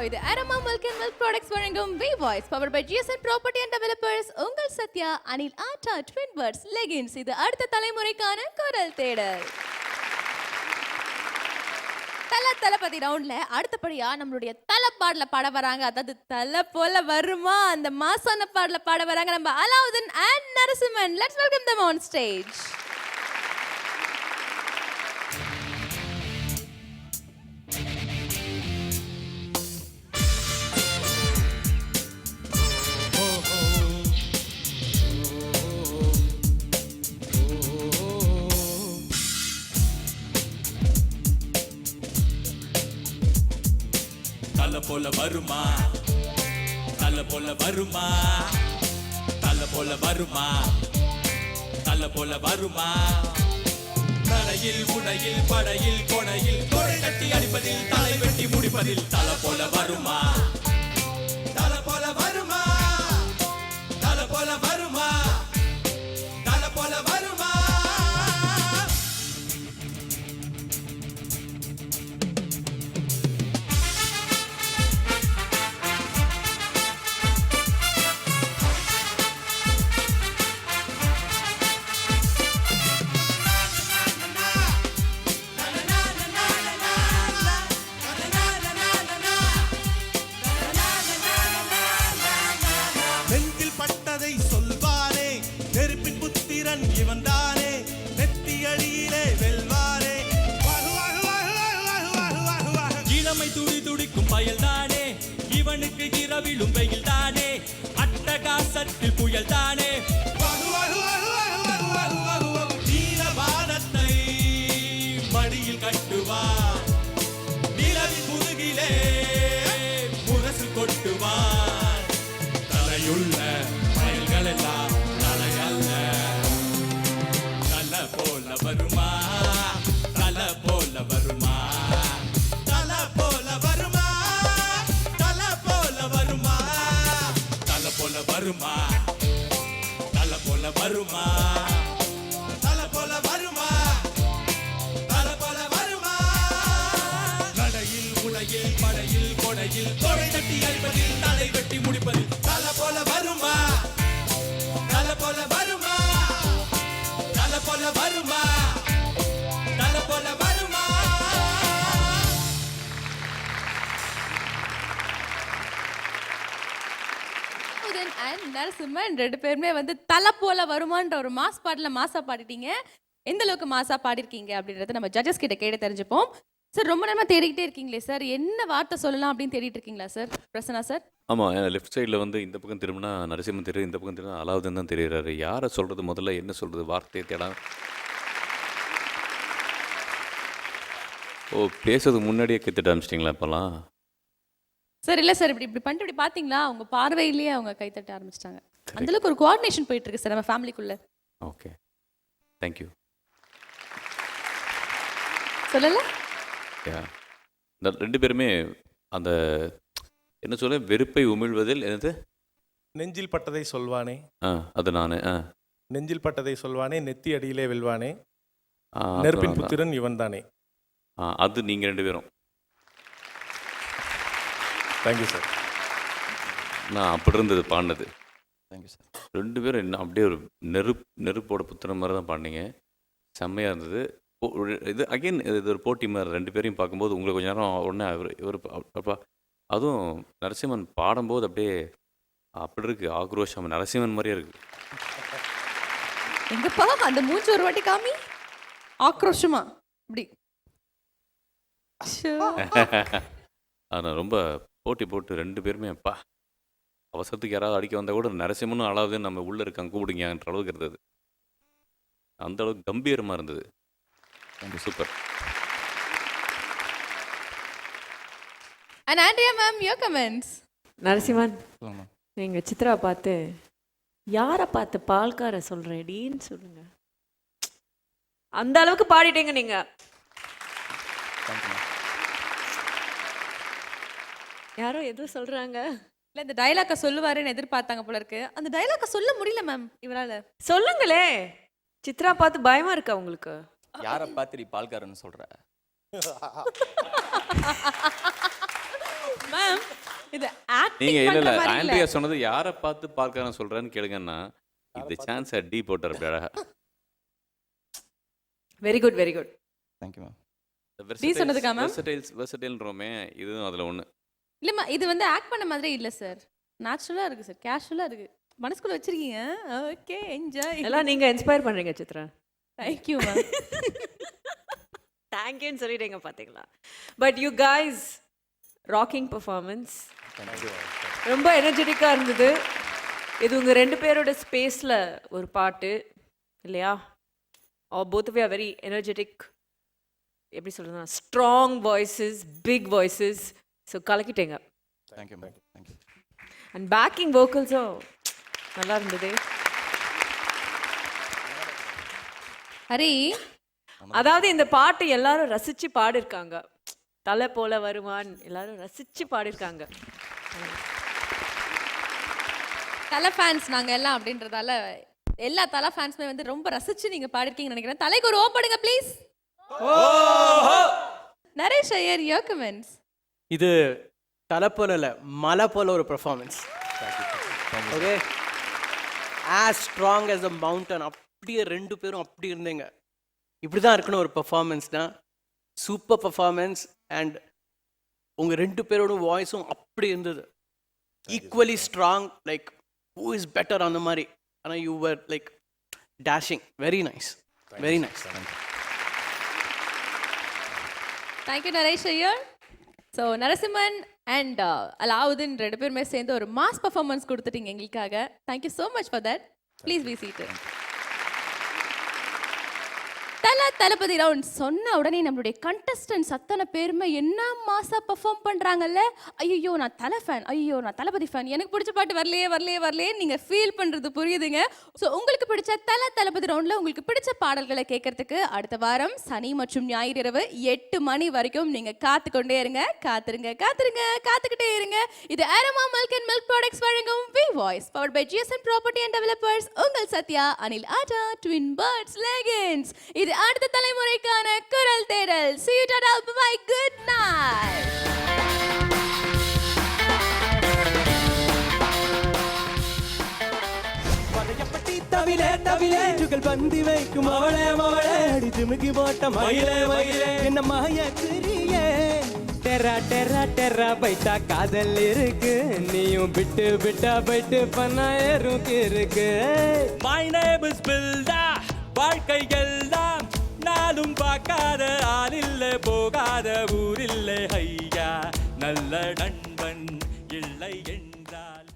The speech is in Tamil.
இது Aroma Milk and Milk Products வழங்கும் V-Voice powered by GSN Property and Developers. உங்கள் Sathya, Anil atta, Twin Birds, Leggings. இது அடுத்த தலைமுறைக்கான குரல் தேடல். தளபதி ரவுண்ட்ல அடுத்தபடியா நம்மளுடைய பாடல பாட வராங்க. அதாவது தலை போல வருமா அந்த மாசான பாடல பாட வராங்க நம்ம Alauddin and Narasimhan. Let's welcome them on stage. தல போல வருமா, தல போல வருமா, தல போல வருமா, தல போல வருமா, தரையில் உடையில் படையில் கொடையில் கொடை கட்டி அடிப்பதில் தலை வெட்டி முடிப்பதில் தல போல வருமா, தல போல வருமா, தல போல வருமா, தல போல வருமா. நெஞ்சில் பட்டதை சொல்வானே, நெருப்பின் புத்திரன் இவன் தானே, நெத்தியடியிலே வெல்வானே, இளமை துடி துடிக்கும் பயல் தானே, இவனுக்கு இரவிலும் வெயில் தானே, அட்டகாசத்தில் புயல் தானே, நீலவானத்தை மடியில் கட்டுவான், நிலவின் முதுகிலே முரசு கொட்டுவான், தலையுள்ள மயில்கள் எல்லாம் தலையல்ல, தல போல வருமா, தல போல வருமா, தல போல வருமா, தல போல வருமா, தல போல வருமா, தல போல வருமா, தல போல வருமா, தல போல வருமா, நடையில் உடையில் படையில் கொடையில் கொடை தட்டி அடிப்பதில் தலை வெட்டி முடிப்பதில் தல போல வருமா, தல போல வருமா, தல போல வருமா, தல போல வருமா. அலாவுதீன் and நரசிம்மன் ரெண்டு பேருமே வந்து தலை போல வருமான்ற ஒரு மாஸ் பாடல மாசா பாடிட்டீங்க. எந்த அளவுக்கு மாசா பாடிருக்கீங்க அப்படின்றத நம்ம ஜட்ஜஸ் கிட்ட கேட்டு தெரிஞ்சுப்போம். சார் ரொம்ப நேரமா தேடிக்கிட்டே இருக்கீங்களே சார், என்ன வார்த்தை சொல்லலாம் அப்படின்னு தேடிட்டு இருக்கீங்களா சார்? பிரசன்னா சார். ஆமாம், லெஃப்ட் சைடில் வந்து இந்த பக்கம் திரும்பினா நரசிம்மன் தெரியும், இந்த பக்கம் திரும்பினா அலாவுதீன் தான் தெரியுறாரு. யாரை சொல்கிறது முதல்ல, என்ன சொல்கிறது, வார்த்தையை தேட. ஓ, பேசுறதுக்கு முன்னாடியே கற்றுட்டு ஆரம்பிச்சிட்டிங்களா இப்போலாம்? சார் இல்லை சார், இப்படி இப்படி பண்ணிட்டு இப்படி பார்த்தீங்களா அவங்க பார்வையிலேயே அவங்க கைத்தட்ட ஆரம்பிச்சிட்டாங்க. அந்த அளவுக்கு ஒரு கோஆர்டினேஷன் போயிட்டு இருக்கு சார் நம்ம ஃபேமிலிக்குள்ள. Okay, thank you. சொல்லல இந்த ரெண்டு பேருமே அந்த என்ன சொல்ல, வெறுப்பை உமிழ்வதில் என்னது, நெஞ்சில் பட்டதை சொல்வானே, அது நான் நெஞ்சில் பட்டதை சொல்வானே, நெத்தி அடியிலே வெல்வானே, நெருப்பின் புத்திரன் இவன் தானே. அது நீங்கள் ரெண்டு பேரும். Thank you sir. நான் அப்படி இருந்தது பாடினது. Thank you sir. ரெண்டு பேரும் என்ன அப்படியே ஒரு நெருப்போட புத்திரம் மாதிரி தான் பாடினீங்க. செம்மையாக இருந்தது. இது அகெயின் இது ஒரு போட்டி மாதிரி. ரெண்டு பேரையும் பார்க்கும்போது உங்களுக்கு கொஞ்ச நேரம் உடனே இவர் அப்பா, அதுவும் நரசிம்மன் பாடும்போது அப்படியே அப்படி இருக்கு, ஆக்ரோஷம் நரசிம்மன் மாதிரியே இருக்கு. எங்கப்பா அந்த மூஞ்சி ஒரு வாட்டி காமி, ஆக்ரோஷமா இப்படி. ஆனால் ரொம்ப போட்டி போட்டு ரெண்டு பேருமே அப்பா, அவசரத்துக்கு யாராவது அடிக்க வந்தால் கூட நரசிம்மனும் அலாவுதீன் நம்ம உள்ளே இருக்காங்க கூப்பிடுங்கன்ற அளவுக்கு இருந்தது. அந்த அளவுக்கு கம்பீரமாக இருந்தது. Super. And Andrea ma'am, your comments. Narasimhan, சொல்லுங்க. நீங்க சித்ரா பார்த்து யாரை பார்த்து பால்கார சொல்றேடின்னு சொல்லுங்க. அந்த அளவுக்கு பாடிட்டீங்க நீங்க. தேங்க்யூ. யாரோ எதுவும் சொல்றாங்க. இல்ல இந்த டயலாக்க சொல்லுவாருன்னு எதிர்பார்த்தாங்க போல இருக்கு. அந்த டயலாக்க சொல்ல முடியல மேம் இவரால. சொல்லுங்களே. சித்ரா பார்த்து பயமா இருக்கா உங்களுக்கு? யாரை பார்த்து நீ பால்காரன்னு சொல்ற? மேம் இது நீங்க ஆக்டிங் இல்ல பண்ற இல்ல மாதிரி இல்ல. ஆண்ட்ரியா சொன்னது யாரை பார்த்து பார்க்கறேன்னு சொல்றேன்னு கேளுங்கன்னா இந்த சான்ஸை டி போட்டார் அப்படி அழகா. Very good very good. Thank you ma'am. டி சொன்னதுக்கா மேம்? வெர்சடைல்ன்றோமே இதுவும் அதுல ஒண்ணு. இல்லம்மா இது வந்து ஆக்ட் பண்ண மாதிரி இல்ல சார். நேச்சுரலா இருக்கு சார். கேஷுவலா இருக்கு. மனசுக்குள்ள வச்சிருக்கீங்க. Okay enjoy. எல்லாம் நீங்க இன்ஸ்பயர் பண்றீங்க சித்ரா. Thank you ma'am. தேங்க்யூன்னு சொல்லிட்டீங்க பாத்தீங்களா. But you guys rocking performance. ரொம்ப எனர்ஜெட்டிக்கா இருந்தது. இது உங்க ரெண்டு பேரோட ஸ்பேஸ்ல ஒரு பாட்டு இல்லையா? both of you are very energetic. எப்படி சொல்றதுனா strong voices, big voices. So கலக்கிட்டீங்க. Thank you ma'am. Thank you. And backing வோக்கல்ஸும் நல்லா இருந்தது. ஹரி அதாவது இந்த பாட்டு எல்லாரும் ரசிச்சு பாடிருக்காங்க. தலை போல வருவான் எல்லாரும் ரசிச்சு பாடிருக்காங்க. தலை ஃபேன்ஸ் நாங்க எல்லாம் அப்படின்றதால எல்லா தலை ஃபேன்ஸ்மே வந்து ரொம்ப ரசிச்சு நீங்க பாடிருக்கீங்கன்னு நினைக்கிறேன். தலைக்கு ஒரு ஓ போடுங்க please. Naresh Iyer your comments. இது தலை போல இல்லை, மலை போல ஒரு performance. Okay, as strong as a mountain. அப்படியே ரெண்டு பேரும் அப்படி இருந்தீங்க. இப்படி தான் இருக்கணும் ஒரு பெர்ஃபார்மன்ஸ் தான். Super performance. அண்ட் உங்கள் ரெண்டு பேரோட வாய்ஸும் அப்படி இருந்தது. Equally strong, like who is better அந்த மாதிரி. ஆனால் you were like dashing. Very nice, very nice. Thank you Naresh Iyer. So Narasimhan and Alauddin ரெண்டு பேருமே சேர்ந்து ஒரு மாஸ் பர்ஃபார்மன்ஸ் கொடுத்துட்டீங்க எங்களுக்காக. Thank you so much for that. Please be seated. Thalapathy round சொன்ன உடனே நம்மளுடைய கண்டஸ்டன்ஸ் அத்தனை பேருமே என்ன மாசா பெர்ஃபார்ம் பண்றாங்கல்ல. ஐயோ நான் தலை ஃபேன், ஐயோ நான் தளபதி ஃபேன், எனக்கு பிடிச்ச பாட்டு வரலையே நீங்க ஃபீல் பண்றது புரியுதுங்க. ஸோ உங்களுக்கு பிடிச்ச தளபதி ரவுண்ட்ல உங்களுக்கு பிடிச்ச பாடல்களை கேட்கறதுக்கு அடுத்த வாரம் சனி மற்றும் ஞாயிறு இரவு 8 மணி வரைக்கும் நீங்க காத்துக்கிட்டே இருங்க. இது aroma milk and milk products வழங்கும் V voice powered by GSM property and developers. உங்கள் Sathya, Anil Atta, twin birds leggings. இது அடுத்த தலைமுறைக்கான குரல் தேடல். See you, tata, bye, good night. Thavile சுகல் பந்தி வைக்கும் மவளே அடி ஜிமுகி போட்ட மயிலே என்ன மாயக்கிரியே. டெரா பைட்டா காதல் இருக்கு, நீயும் விட்டா பைட்டு பண்ண இருக்கு. My name is Bilda. வாழ்க்கை எல்லாம் நாளும் பார்க்காத ஆளில்லை, போகாத ஊரில்லை ஐயா. நல்ல நண்பன் இல்லை என்றால்